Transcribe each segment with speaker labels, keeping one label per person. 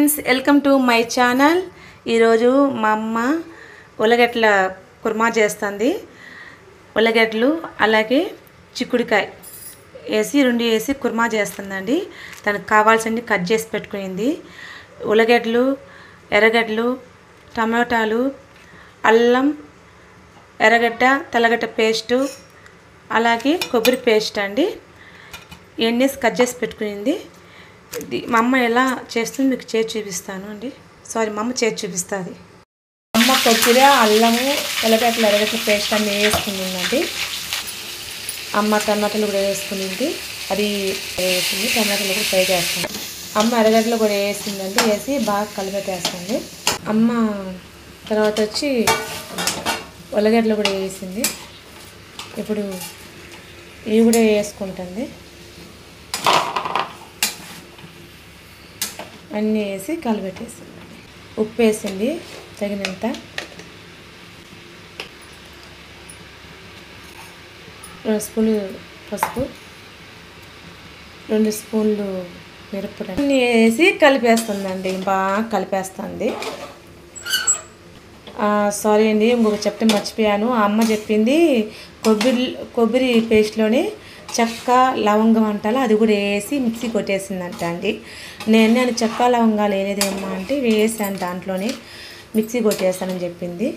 Speaker 1: Friends, welcome to my channel. ఈరోజు మా అమ్మ ఉల్లగడ్డల కుర్మా చేస్తుంది. ఉల్లగడ్డలు అలాగే చిక్కుడుకాయ రెండు వేసి కుర్మా చేస్తుందండి. తనకు కావాల్సినవి కట్ చేసి పెట్టుకునింది. ఉల్లగడ్డలు, ఎర్రగడ్డలు, టమాటాలు, అల్లం, ఎర్రగడ్డ, తెల్లగడ్డ పేస్టు, అలాగే కొబ్బరి పేస్ట్ అండి. ఇవన్నీ కట్ చేసి పెట్టుకునింది. మా అమ్మ ఎలా చేస్తుంది మీకు చేసి చూపిస్తాను అండి. మా అమ్మ చేసి చూపిస్తుంది. అమ్మ కొబ్బరి, అల్లము, ఎర్రగడ్డలు, ఎర్రగడ్డ పేస్ట్ అన్నీ వేసుకునిందండి. అమ్మ టమాటాలు కూడా వేసుకునింది. అది వేసింది. టమాటాలు కూడా ఫ్రై చేస్తుంది. అమ్మ ఎర్రగడ్డలు కూడా వేసిందండి. వేసి బాగా కలిపెట్టేస్తుంది. అమ్మ తర్వాత వచ్చి ఉల్లగడ్డలు కూడా వేసింది. ఇప్పుడు ఇవి కూడా వేసుకుంటుంది. అన్నీ వేసి కలిపెట్టేసింది. ఉప్పు వేసింది తగినంత. 2 స్పూన్లు పసుపు, 2 స్పూన్లు మిరప్పొడి అన్నీ వేసి కలిపేస్తుందండి. బాగా కలిపేస్తుంది. సారీ అండి, ఇంకొక చెప్తే మర్చిపోయాను. అమ్మ చెప్పింది కొబ్బరి పేస్ట్లోనే చెక్క, లవంగం అంటాలో అది కూడా వేసి మిక్సీ కొట్టేసిందంట అండి. నేను చెక్క, లవంగాలు వేయలేదేమ్మా అంటే వేసాను, దాంట్లోనే మిక్సీ కొట్టేస్తానని చెప్పింది.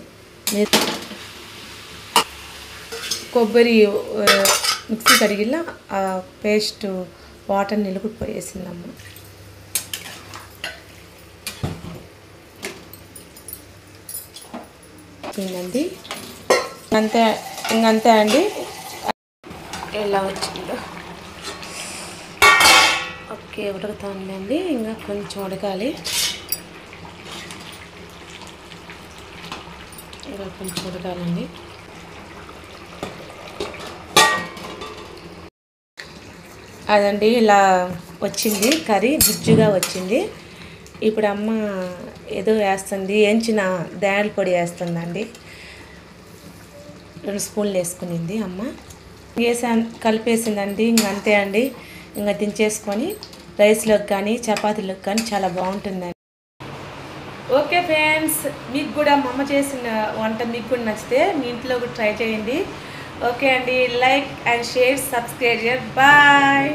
Speaker 1: కొబ్బరి మిక్సీ కడిగిలా ఆ పేస్ట్ వాటర్ నిలుపుపోయేసిందమ్మ. ఇంకండి ఇంకంతే అండి. ఎలా వచ్చిందో ఓకే, ఉడకతాండి. ఇంకా కొంచెం ఉడకాలి. ఇంకా కొంచెం ఉడకాలండి. అదండి ఇలా వచ్చింది. కర్రీ గుజ్జుగా వచ్చింది. ఇప్పుడు అమ్మ ఏదో వేస్తుంది, వేయించిన ధనియాల పొడి వేస్తుందండి. 2 స్పూన్లు వేసుకునింది అమ్మ. కలిపేసిందండి. ఇంకంతే అండి. ఇంకా దించేసుకొని రైస్లోకి కానీ చపాతీలోకి కానీ చాలా బాగుంటుందండి. ఓకే ఫ్రెండ్స్, మీకు కూడా మా అమ్మ చేసిన వంట మీకు కూడా నచ్చితే మీ ఇంట్లో కూడా ట్రై చేయండి. ఓకే అండి, like and share, subscribe. Bye.